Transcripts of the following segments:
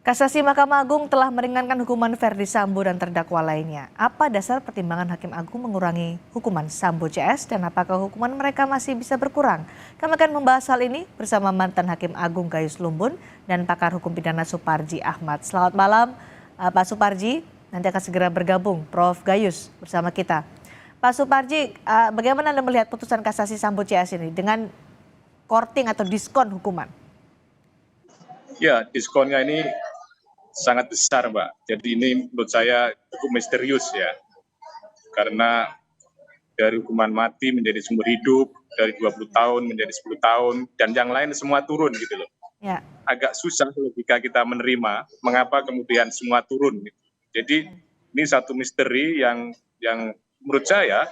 Kasasi Mahkamah Agung telah meringankan hukuman Verdi Sambo dan terdakwa lainnya. Apa dasar pertimbangan Hakim Agung mengurangi hukuman Sambo CS dan apakah hukuman mereka masih bisa berkurang? Kami akan membahas hal ini bersama mantan Hakim Agung Gayus Lumbun dan pakar hukum pidana Suparji Ahmad. Selamat malam Pak Suparji, nanti akan segera bergabung Prof. Gayus bersama kita. Pak Suparji, bagaimana Anda melihat putusan kasasi Sambo CS ini dengan korting atau diskon hukuman? Ya, diskonnya ini sangat besar, Mbak. Jadi ini menurut saya cukup misterius ya. Karena dari hukuman mati menjadi seumur hidup, dari 20 tahun menjadi 10 tahun, dan yang lain semua turun gitu loh. Ya. Agak susah logika kita menerima mengapa kemudian semua turun. Gitu. Jadi ini satu misteri yang menurut saya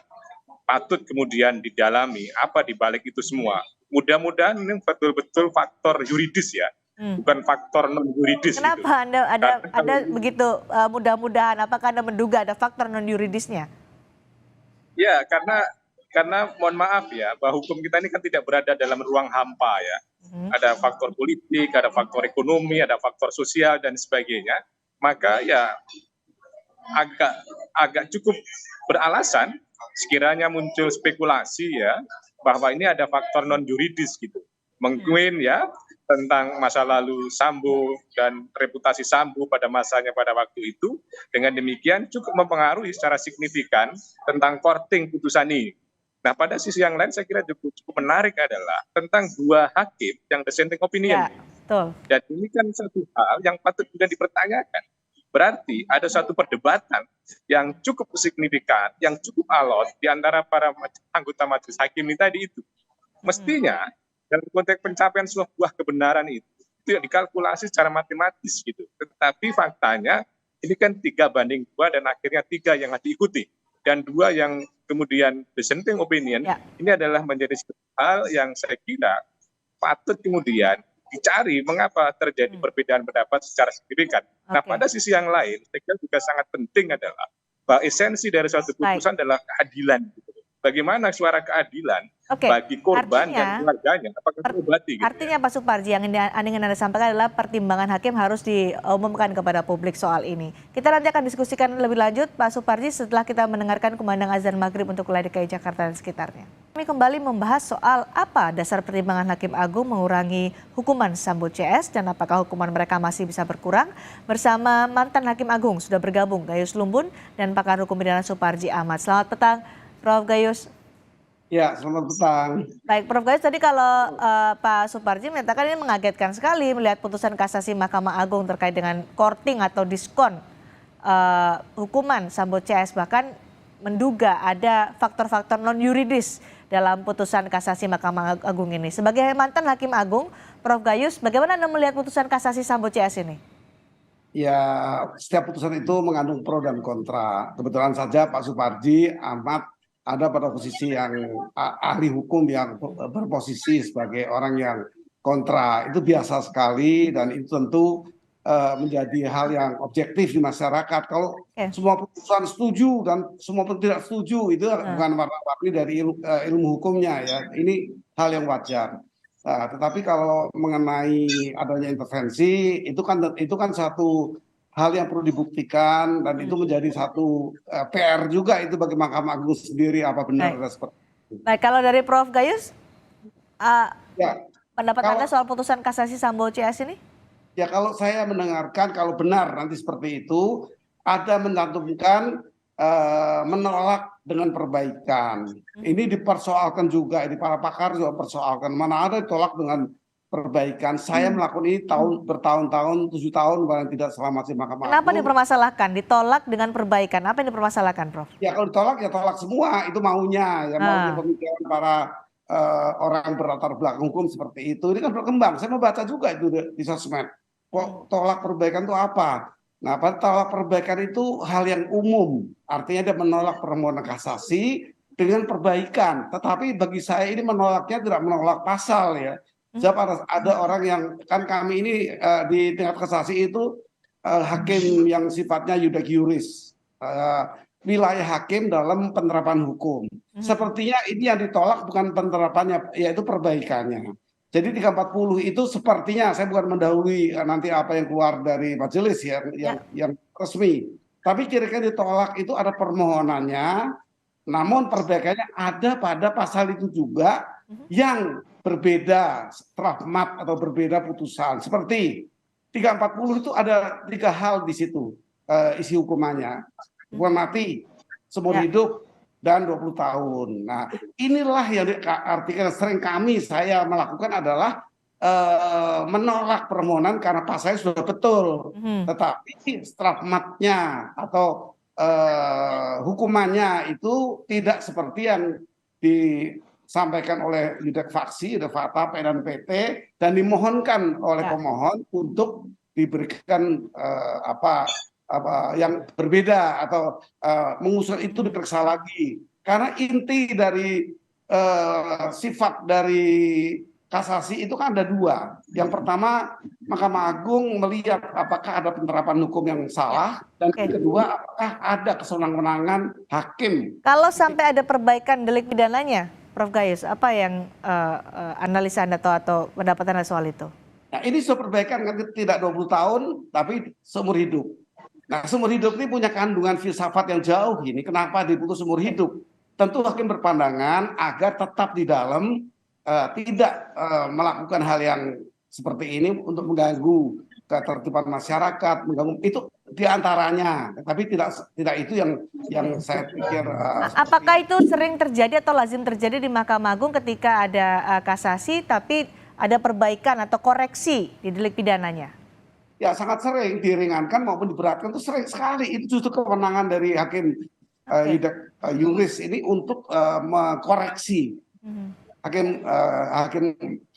patut kemudian didalami apa di balik itu semua. Mudah-mudahan ini betul-betul faktor yuridis ya. Bukan faktor non yuridis. Kenapa gitu. Anda begitu mudah-mudahan? Apakah Anda menduga ada faktor non yuridisnya? Ya, karena mohon maaf ya, bahwa hukum kita ini kan tidak berada dalam ruang hampa ya. Ada faktor politik, ada faktor ekonomi, ada faktor sosial dan sebagainya. Maka ya agak cukup beralasan sekiranya muncul spekulasi ya bahwa ini ada faktor non yuridis gitu. Mengklaim ya tentang masa lalu Sambo dan reputasi Sambo pada masanya pada waktu itu, dengan demikian cukup mempengaruhi secara signifikan tentang korting putusan ini. Nah, pada sisi yang lain saya kira cukup menarik adalah tentang dua hakim yang dissenting opinion. Ya, betul. Dan ini kan satu hal yang patut juga dipertanyakan. Berarti ada satu perdebatan yang cukup signifikan, yang cukup alot di antara para anggota majelis hakim ini tadi itu. Mestinya dalam konteks pencapaian sebuah kebenaran itu dikalkulasi secara matematis gitu. Tetapi faktanya ini kan 3-2 dan akhirnya 3 yang diikuti. Dan 2 yang kemudian dissenting opinion, ini adalah menjadi hal yang saya kira patut kemudian dicari mengapa terjadi perbedaan pendapat secara signifikan. Nah, pada sisi yang lain, saya kira juga sangat penting adalah bahwa esensi dari suatu putusan adalah keadilan. Gitu. Bagaimana suara keadilan bagi korban dan keluarganya, apakah terobati? Gitu artinya Pak Suparji, yang ingin Anda sampaikan adalah pertimbangan hakim harus diumumkan kepada publik soal ini. Kita nanti akan diskusikan lebih lanjut Pak Suparji setelah kita mendengarkan kumandang azan maghrib untuk wilayah DKI Jakarta dan sekitarnya. Kami kembali membahas soal apa dasar pertimbangan Hakim Agung mengurangi hukuman Sambo CS dan apakah hukuman mereka masih bisa berkurang. Bersama mantan Hakim Agung sudah bergabung Gayus Lumbun dan pakar hukum pidana Suparji Ahmad. Selamat petang Prof. Gayus. Ya, selamat petang. Baik, Prof. Gayus, tadi kalau Pak Suparji menyatakan ini mengagetkan sekali melihat putusan kasasi Mahkamah Agung terkait dengan korting atau diskon hukuman Sambo CS, bahkan menduga ada faktor-faktor non yuridis dalam putusan kasasi Mahkamah Agung ini. Sebagai mantan Hakim Agung, Prof. Gayus, bagaimana Anda melihat putusan kasasi Sambo CS ini? Ya, setiap putusan itu mengandung pro dan kontra. Kebetulan saja Pak Suparji Ahmad ada pada posisi yang ahli hukum yang berposisi sebagai orang yang kontra. Itu biasa sekali dan itu tentu menjadi hal yang objektif di masyarakat. Kalau semua putusan setuju dan semua pun tidak setuju, itu bukan warna-warni dari ilmu hukumnya ya. Ini hal yang wajar. Tetapi kalau mengenai adanya intervensi, itu kan satu hal yang perlu dibuktikan dan itu menjadi satu PR juga itu bagi Mahkamah Agung sendiri apa benar ada seperti itu. Baik, kalau dari Prof. Gayus, pendapat Anda soal putusan kasasi Sambo CS ini? Ya, kalau saya mendengarkan kalau benar nanti seperti itu ada mencantumkan menolak dengan perbaikan. Ini dipersoalkan juga, ini para pakar juga persoalkan. Mana ada ditolak dengan perbaikan. Saya melakukan ini bertahun-tahun, 7 tahun, bahkan tidak selama di Mahkamah Agung. Kenapa dipermasalahkan? Ditolak dengan perbaikan. Apa yang dipermasalahkan, Prof? Ya, kalau ditolak ya tolak semua. Itu maunya. Ya, maunya pemikiran para orang berlatar belakang hukum seperti itu. Ini kan berkembang. Saya membaca juga itu di sosmed. Kok tolak perbaikan itu apa? Nah, tolak perbaikan itu hal yang umum. Artinya dia menolak permohonan kasasi dengan perbaikan. Tetapi bagi saya ini menolaknya tidak menolak pasal ya. Sebab ada orang yang kan kami ini di tingkat kasasi itu hakim yang sifatnya yudak iuris, wilayah hakim dalam penerapan hukum. Sepertinya ini yang ditolak bukan penerapannya, yaitu perbaikannya. Jadi 340 itu sepertinya, saya bukan mendahului nanti apa yang keluar dari majelis ya, yang resmi. Tapi kira-kira ditolak itu ada permohonannya, namun perbaikannya ada pada pasal itu juga yang berbeda rahmat atau berbeda putusan. Seperti 340 itu ada 3 hal di situ isi hukumannya. Hukuman mati, seumur hidup, dan 20 tahun. Nah, inilah yang artinya sering saya melakukan adalah menolak permohonan karena pasalnya sudah betul. Tetapi rahmatnya atau hukumannya itu tidak seperti yang disampaikan oleh Yudek Faksi, Fakta, PN dan PT, dan dimohonkan oleh pemohon untuk diberikan yang berbeda atau mengusul itu diperiksa lagi. Karena inti dari sifat dari kasasi itu kan ada 2. Yang pertama, Mahkamah Agung melihat apakah ada penerapan hukum yang salah, dan yang kedua, apakah ada kesenang-menangan hakim. Kalau sampai ada perbaikan delik pidananya, Prof. Gayus, apa yang analisa Anda atau pendapat Anda soal itu? Nah, ini sudah perbaikan kan, tidak 20 tahun, tapi seumur hidup. Nah, seumur hidup ini punya kandungan filsafat yang jauh ini. Kenapa diputus seumur hidup? Tentu hakim berpandangan agar tetap di dalam tidak melakukan hal yang seperti ini untuk mengganggu ketertiban masyarakat, mengganggu itu diantaranya. Tapi tidak itu yang saya pikir. Apakah itu sering terjadi atau lazim terjadi di Mahkamah Agung ketika ada kasasi tapi ada perbaikan atau koreksi di delik pidananya? Ya, sangat sering diringankan maupun diberatkan, itu sering sekali. Itu justru kewenangan dari hakim yuris ini untuk mengkoreksi. Hakim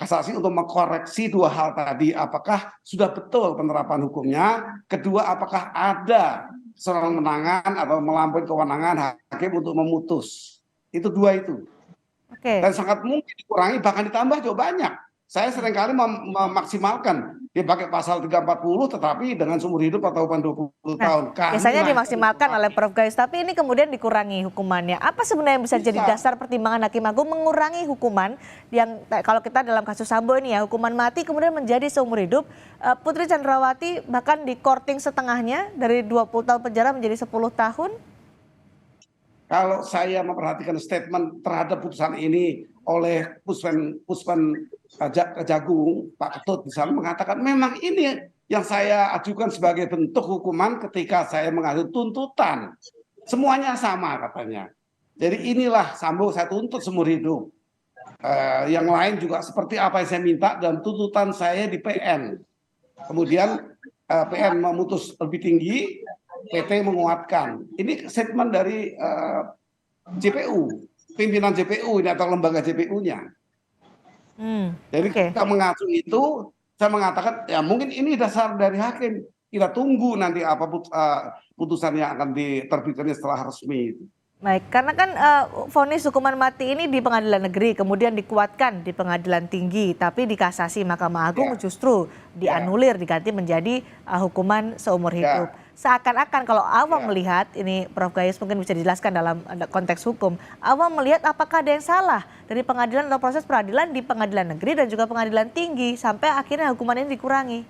kasasi untuk mengkoreksi 2 hal tadi. Apakah sudah betul penerapan hukumnya? Kedua, apakah ada kesenang-menangan atau melampaui kewenangan hakim untuk memutus? Itu 2 itu. Dan sangat mungkin dikurangi, bahkan ditambah juga banyak. Saya seringkali memaksimalkan dia pakai pasal 340 tetapi dengan seumur hidup atau 20 tahun. Biasanya dimaksimalkan oleh Prof. Gayus, tapi ini kemudian dikurangi hukumannya. Apa sebenarnya yang bisa jadi dasar pertimbangan Hakim Agung mengurangi hukuman yang kalau kita dalam kasus Sambo ini ya, hukuman mati kemudian menjadi seumur hidup. Putri Chandrawati bahkan di korting setengahnya dari 20 tahun penjara menjadi 10 tahun. Kalau saya memperhatikan statement terhadap putusan ini oleh Puspen Kejagung, Pak Ketut misalnya mengatakan memang ini yang saya ajukan sebagai bentuk hukuman ketika saya mengajukan tuntutan. Semuanya sama katanya. Jadi inilah Sambo saya tuntut seumur hidup. Yang lain juga seperti apa yang saya minta dalam tuntutan saya di PN. Kemudian PN memutus lebih tinggi, PT menguatkan. Ini statement dari JPU, pimpinan JPU ini atau lembaga JPU-nya. Jadi kita mengacu itu, saya mengatakan ya mungkin ini dasar dari hakim. Kita tunggu nanti apa putusan yang akan diterbitkan setelah resmi. Baik, karena kan vonis hukuman mati ini di pengadilan negeri, kemudian dikuatkan di pengadilan tinggi, tapi di kasasi Mahkamah Agung justru dianulir, diganti menjadi hukuman seumur hidup. Seakan-akan kalau awam melihat, ini Prof. Gayus mungkin bisa dijelaskan dalam konteks hukum, awam melihat apakah ada yang salah dari pengadilan atau proses peradilan di pengadilan negeri dan juga pengadilan tinggi, sampai akhirnya hukuman ini dikurangi.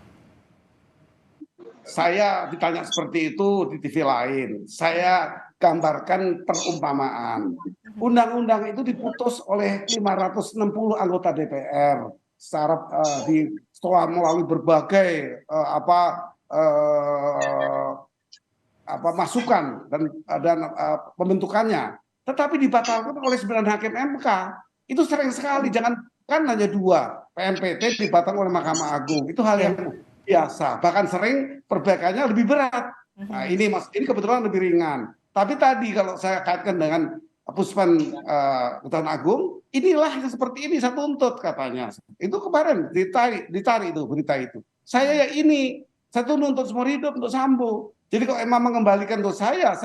Saya ditanya seperti itu di TV lain. Saya gambarkan perumpamaan. Undang-undang itu diputus oleh 560 anggota DPR secara setelah melalui berbagai masukan dan pembentukannya. Tetapi dibatalkan oleh 9 hakim MK. Itu sering sekali. Jangan kan hanya 2 PNPT dibatalkan oleh Mahkamah Agung. Itu hal yang biasa, bahkan sering perbaikannya lebih berat. Nah, ini kebetulan lebih ringan. Tapi tadi kalau saya kaitkan dengan Puspen Kejaksaan Agung, inilah yang seperti ini saya tuntut katanya. Itu kemarin ditarik itu berita itu. Saya tuntut seumur hidup untuk Sambo. Jadi kalau emang mengembalikan untuk saya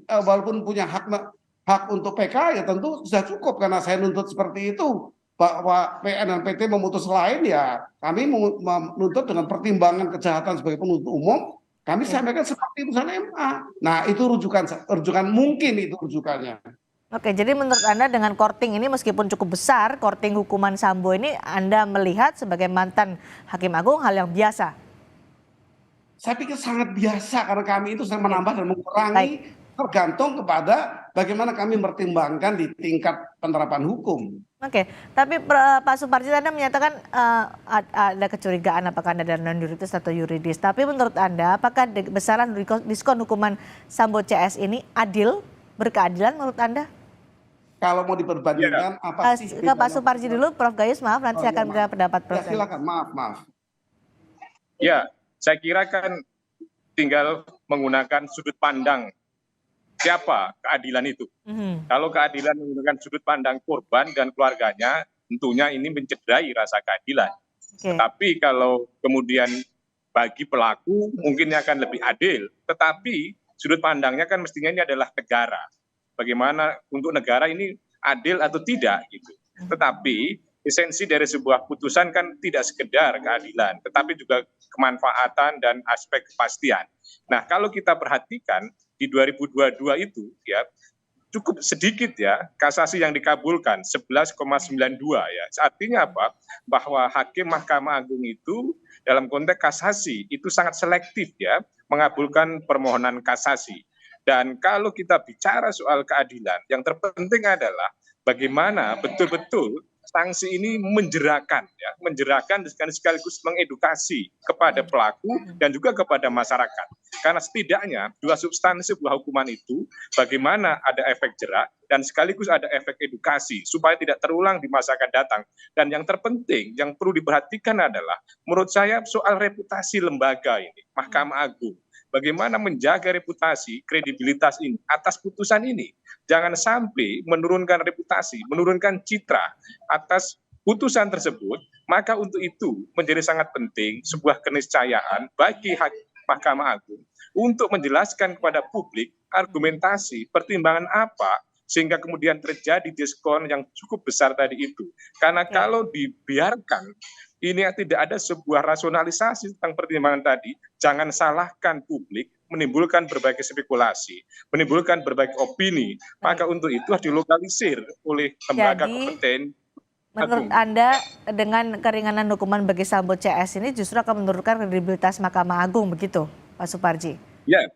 walaupun punya hak untuk PK ya tentu sudah cukup karena saya nuntut seperti itu. Bahwa PN dan PT memutus lain ya kami menuntut dengan pertimbangan kejahatan sebagai penuntut umum, kami sampaikan seperti putusan MA. Nah itu rujukan mungkin itu rujukannya. Oke, jadi menurut Anda dengan korting ini meskipun cukup besar, korting hukuman Sambo ini Anda melihat sebagai mantan Hakim Agung hal yang biasa? Saya pikir sangat biasa karena kami itu sedang Oke, menambah dan mengurangi baik. tergantung kepada bagaimana kami mempertimbangkan di tingkat penerapan hukum. Oke, tapi Pak Suparji Anda menyatakan ada kecurigaan apakah ada non yuridis atau yuridis. Tapi menurut Anda, apakah besaran diskon hukuman Sambo CS ini adil, berkeadilan menurut Anda? Kalau mau Ya, diperbandingkan apa sih Ke Pak bedanya? Suparji dulu, Prof Gayus, maaf, nanti Oh saya ya akan berikan maaf. pendapat Ya Prof Gayus. silakan, maaf. ya, saya kira kan tinggal menggunakan sudut pandang siapa keadilan itu. Mhm. Kalau keadilan menggunakan sudut pandang korban dan keluarganya, tentunya ini mencederai rasa keadilan. Oke, Tetapi kalau kemudian bagi pelaku mungkin akan lebih adil, tetapi sudut pandangnya kan mestinya ini adalah negara. Bagaimana untuk negara ini adil atau tidak gitu. Tetapi esensi dari sebuah putusan kan tidak sekedar keadilan, tetapi juga kemanfaatan dan aspek kepastian. Nah, kalau kita perhatikan di 2022 itu ya cukup sedikit ya kasasi yang dikabulkan 11,92 ya. Artinya apa? Bahwa hakim Mahkamah Agung itu dalam konteks kasasi itu sangat selektif ya mengabulkan permohonan kasasi. Dan kalau kita bicara soal keadilan, yang terpenting adalah bagaimana betul-betul sanksi ini menjerakan ya, menjerakan dan sekaligus mengedukasi kepada pelaku dan juga kepada masyarakat. Karena setidaknya dua substansi sebuah hukuman itu bagaimana ada efek jerak dan sekaligus ada efek edukasi supaya tidak terulang di masa akan datang. Dan yang terpenting yang perlu diperhatikan adalah menurut saya soal reputasi lembaga ini, Mahkamah Agung. Bagaimana menjaga reputasi, kredibilitas ini atas putusan ini. Jangan sampai menurunkan reputasi, menurunkan citra atas putusan tersebut, maka untuk itu menjadi sangat penting sebuah keniscayaan bagi Mahkamah Agung untuk menjelaskan kepada publik argumentasi, pertimbangan apa sehingga kemudian terjadi diskon yang cukup besar tadi itu. Karena kalau dibiarkan ini tidak ada sebuah rasionalisasi tentang pertimbangan tadi, jangan salahkan publik, menimbulkan berbagai spekulasi, menimbulkan berbagai opini, maka untuk itu harus dilokalisir oleh lembaga jadi kompeten. menurut Agung. Anda dengan keringanan hukuman bagi Sambo CS ini justru akan menurunkan kredibilitas Mahkamah Agung begitu, Pak Suparji? Ya,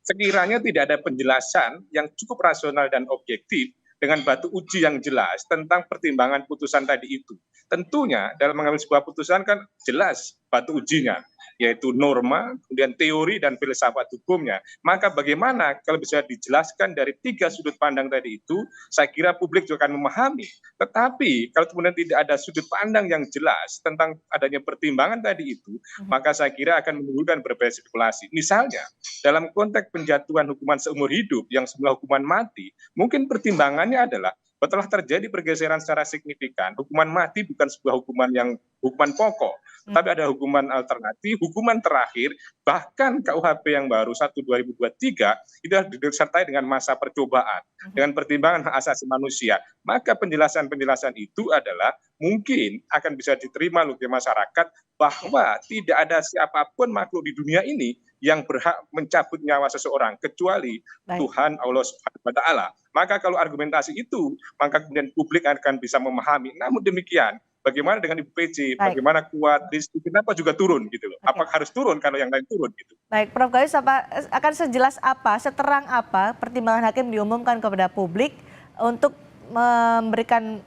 sekiranya tidak ada penjelasan yang cukup rasional dan objektif dengan batu uji yang jelas tentang pertimbangan putusan tadi itu. Tentunya dalam mengambil sebuah putusan kan jelas batu ujinya, yaitu norma, kemudian teori dan filsafat hukumnya. Maka bagaimana kalau bisa dijelaskan dari tiga sudut pandang tadi itu, saya kira publik juga akan memahami. Tetapi kalau kemudian tidak ada sudut pandang yang jelas tentang adanya pertimbangan tadi itu, maka saya kira akan menimbulkan berbagai spekulasi. Misalnya, dalam konteks penjatuhan hukuman seumur hidup yang semula hukuman mati, mungkin pertimbangannya adalah setelah terjadi pergeseran secara signifikan, hukuman mati bukan sebuah hukuman pokok, tapi ada hukuman alternatif, hukuman terakhir, bahkan KUHP yang baru 1/2023 itu disertai dengan masa percobaan, dengan pertimbangan hak asasi manusia. Maka penjelasan-penjelasan itu adalah mungkin akan bisa diterima oleh masyarakat bahwa tidak ada siapapun makhluk di dunia ini yang berhak mencabut nyawa seseorang kecuali Tuhan Allah Subhanahu wa taala. Maka kalau argumentasi itu, maka kemudian publik akan bisa memahami. Namun demikian, bagaimana dengan Ibu PJ, bagaimana kuat, kenapa juga turun gitu loh. Apakah harus turun kalau yang lain turun gitu. Baik, Prof Gayus, akan sejelas apa, seterang apa pertimbangan hakim diumumkan kepada publik untuk memberikan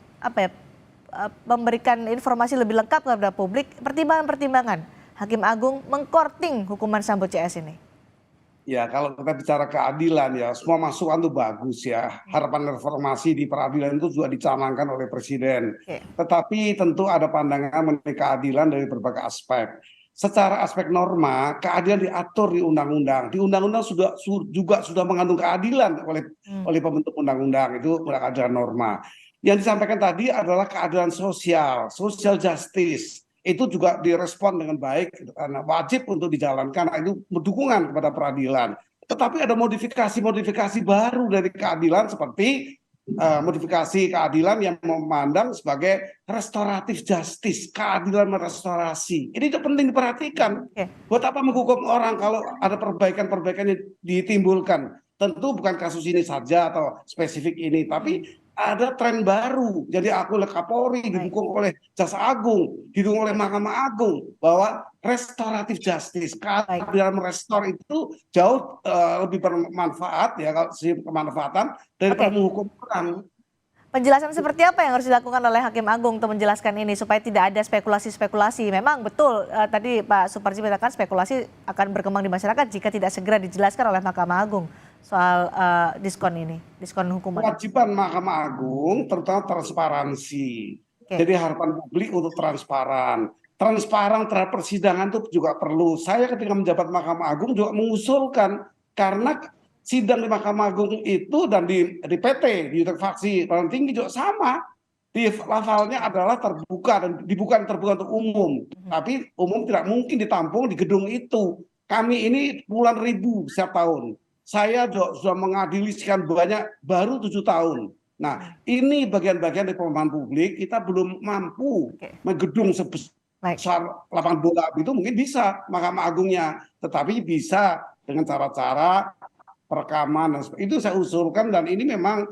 memberikan informasi lebih lengkap kepada publik pertimbangan-pertimbangan Hakim Agung mengkorting hukuman Sambo CS ini? Ya, kalau kita bicara keadilan ya, semua masukan itu bagus ya. Harapan reformasi di peradilan itu juga dicanangkan oleh Presiden. Tetapi tentu ada pandangan mengenai keadilan dari berbagai aspek. Secara aspek norma, keadilan diatur di undang-undang. Di undang-undang juga sudah mengandung keadilan oleh pembentuk undang-undang, itu keadilan norma. Yang disampaikan tadi adalah keadilan sosial, social justice. Itu juga direspon dengan baik karena wajib untuk dijalankan, itu dukungan kepada peradilan. Tetapi ada modifikasi baru dari keadilan seperti modifikasi keadilan yang memandang sebagai restoratif justice, keadilan merestorasi. Ini penting diperhatikan. Buat apa menghukum orang kalau ada perbaikan-perbaikan yang ditimbulkan? Tentu bukan kasus ini saja atau spesifik ini, tapi ada tren baru. Jadi aku oleh Kapolri, didukung oleh Jaksa Agung, didukung oleh Mahkamah Agung, bahwa restoratif justice, keadilan merestor itu jauh lebih bermanfaat ya, kalau sisi kemanfaatan daripada menghukum orang. Penjelasan seperti apa yang harus dilakukan oleh Hakim Agung untuk menjelaskan ini supaya tidak ada spekulasi-spekulasi? Memang betul tadi Pak Suparji mengatakan spekulasi akan berkembang di masyarakat jika tidak segera dijelaskan oleh Mahkamah Agung soal diskon ini, diskon hukuman. Kewajiban Mahkamah Agung terutama transparansi. Jadi harapan publik untuk transparan. Transparan terhadap persidangan itu juga perlu. Saya ketika menjabat Mahkamah Agung juga mengusulkan, karena sidang di Mahkamah Agung itu dan di PT, di unit faksi paling tinggi juga sama. Di levelnya adalah terbuka dan dibuka terbuka untuk umum. Tapi umum tidak mungkin ditampung di gedung itu. Kami ini puluhan ribu setiap tahun. Saya sudah mengadili sekian banyak, baru 7 tahun. Nah, ini bagian-bagian dari pemahaman publik, kita belum mampu menggedung sebesar lapangan bola itu, mungkin bisa Mahkamah Agungnya, tetapi bisa dengan cara-cara perekaman. Itu saya usulkan dan ini memang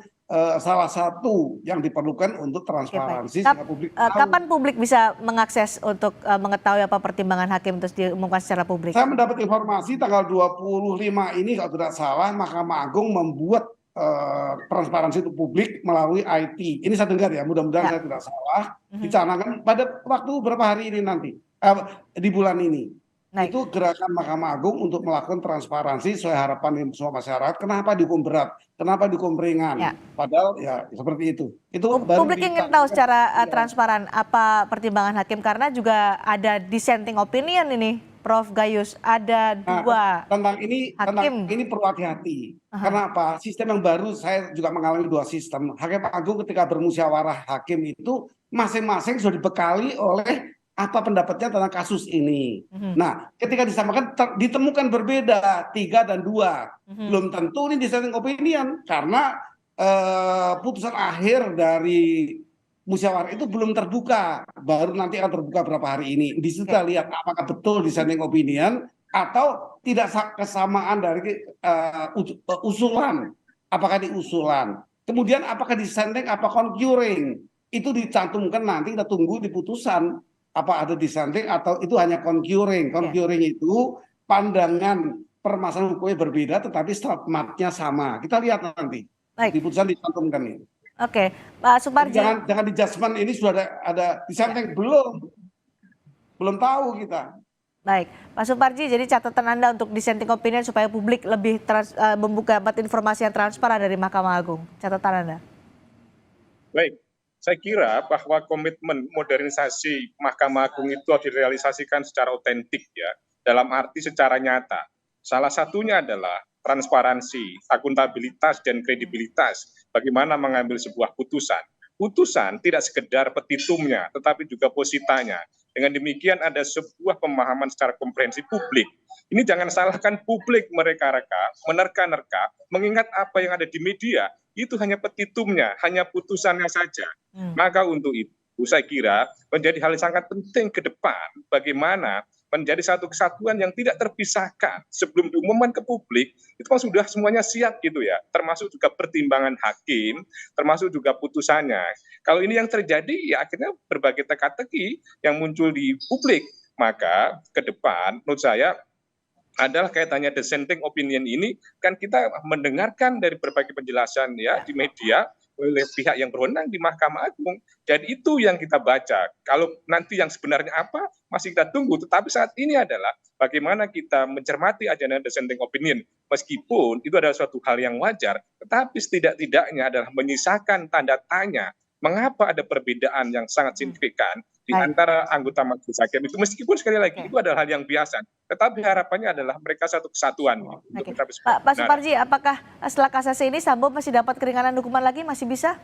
salah satu yang diperlukan untuk transparansi. Kapan publik bisa mengakses untuk mengetahui apa pertimbangan hakim terus diumumkan secara publik? Saya mendapat informasi tanggal 25 ini kalau tidak salah Mahkamah Agung membuat transparansi untuk publik melalui IT. Ini saya dengar ya, mudah-mudahan saya tidak salah. Dicanangkan pada waktu berapa hari ini nanti, di bulan ini. Itu gerakan Mahkamah Agung untuk melakukan transparansi sesuai harapan semua masyarakat. Kenapa dihukum berat? Kenapa dihukum ringan? Padahal ya seperti itu. Publik ingin tahu secara transparan apa pertimbangan hakim, karena juga ada dissenting opinion ini, Prof. Gayus. Ada dua tentang ini perlu hati-hati. Kenapa? Sistem yang baru, saya juga mengalami 2 sistem. Hakim Agung ketika bermusyawarah hakim itu masing-masing sudah dibekali oleh apa pendapatnya tentang kasus ini. Nah, ketika disamakan ditemukan berbeda 3 dan 2. Belum tentu ini dissenting opinion karena putusan akhir dari musyawarah itu belum terbuka. Baru nanti akan terbuka berapa hari ini. Di situ kita lihat apakah betul dissenting opinion atau tidak kesamaan dari usulan. Apakah diusulan. Kemudian apakah dissenting apa concurring. Itu dicantumkan nanti kita tunggu di putusan. Apa ada dissenting atau itu hanya concurring. Concurring itu pandangan permasalahan hukumnya berbeda tetapi statementnya sama. Kita lihat nanti. Di putusan dicantumkan ini. Oke, Pak Suparji. Jangan di judgment ini sudah ada dissenting belum tahu kita. Baik, Pak Suparji, jadi catatan Anda untuk dissenting opinion supaya publik lebih membuka informasi yang transparan dari Mahkamah Agung. Catatan Anda. Baik. Saya kira bahwa komitmen modernisasi Mahkamah Agung itu harus direalisasikan secara otentik ya, dalam arti secara nyata. Salah satunya adalah transparansi, akuntabilitas dan kredibilitas bagaimana mengambil sebuah putusan. Putusan tidak sekedar petitumnya, tetapi juga positanya. Dengan demikian ada sebuah pemahaman secara komprehensif publik. Ini jangan salahkan publik mereka-reka, menerka-nerka, mengingat apa yang ada di media, itu hanya petitumnya, hanya putusannya saja. Maka untuk itu saya kira menjadi hal yang sangat penting ke depan bagaimana menjadi satu kesatuan yang tidak terpisahkan. Sebelum diumumkan ke publik itu kan sudah semuanya siap gitu ya, termasuk juga pertimbangan hakim, termasuk juga putusannya. Kalau ini yang terjadi ya akhirnya berbagai teka-teki yang muncul di publik. Maka ke depan menurut saya adalah kaitannya dissenting opinion ini kan kita mendengarkan dari berbagai penjelasan ya di media oleh pihak yang berwenang di Mahkamah Agung. Jadi itu yang kita baca. Kalau nanti yang sebenarnya apa masih kita tunggu. Tetapi saat ini adalah bagaimana kita mencermati agenda dissenting opinion. Meskipun itu adalah suatu hal yang wajar, tetapi setidak-tidaknya adalah menyisakan tanda tanya. Mengapa ada perbedaan yang sangat signifikan di antara anggota majelis hakim itu, meskipun sekali lagi itu adalah hal yang biasa, tetapi harapannya adalah mereka satu kesatuan. Pak Suparji, apakah setelah kasasi ini Sambo masih dapat keringanan hukuman lagi, masih bisa?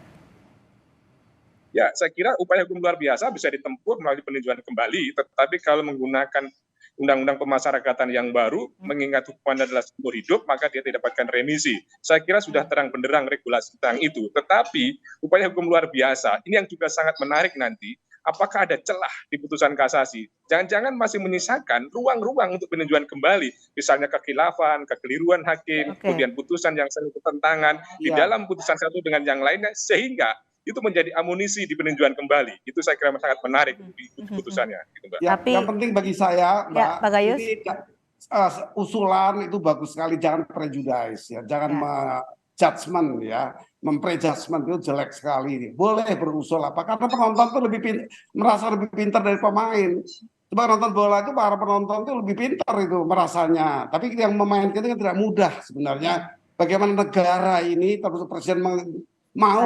Ya, saya kira upaya hukum luar biasa bisa ditempuh melalui peninjauan kembali, tetapi kalau menggunakan undang-undang pemasyarakatan yang baru, mengingat hukuman adalah seumur hidup, maka dia tidak dapatkan remisi. Saya kira sudah terang benderang regulasi tentang itu. Tetapi upaya hukum luar biasa, ini yang juga sangat menarik nanti, apakah ada celah di putusan kasasi. Jangan-jangan masih menyisakan ruang-ruang untuk peninjauan kembali, misalnya kekhilafan, kekeliruan hakim, kemudian putusan yang sering bertentangan di dalam putusan satu dengan yang lainnya, sehingga itu menjadi amunisi di peninjauan kembali. Itu saya kira sangat menarik di putusannya. Gitu, Mbak. Yang penting bagi saya, Mbak, Pak Gayus, ini usulan itu bagus sekali, jangan prejudice ya, jangan judgment ya, memprejudgment itu jelek sekali. Boleh berusul apa? Karena penonton itu merasa lebih pintar dari pemain. Coba nonton bola itu para penonton itu lebih pintar itu merasanya. Tapi yang memainkan itu tidak mudah sebenarnya. Bagaimana negara ini termasuk presiden mau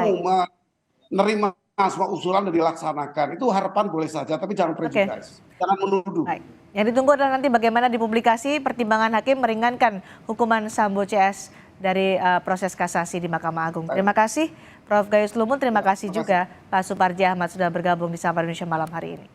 menerima semua usulan dan dilaksanakan. Itu harapan boleh saja, tapi jangan prejudice. Jangan menuduh. Baik. Yang ditunggu adalah nanti bagaimana dipublikasi pertimbangan hakim meringankan hukuman Sambo CS dari proses kasasi di Mahkamah Agung. Terima kasih Prof. Gayus Lumun, terima kasih juga Pak Suparji Ahmad sudah bergabung di Sapa Indonesia malam hari ini.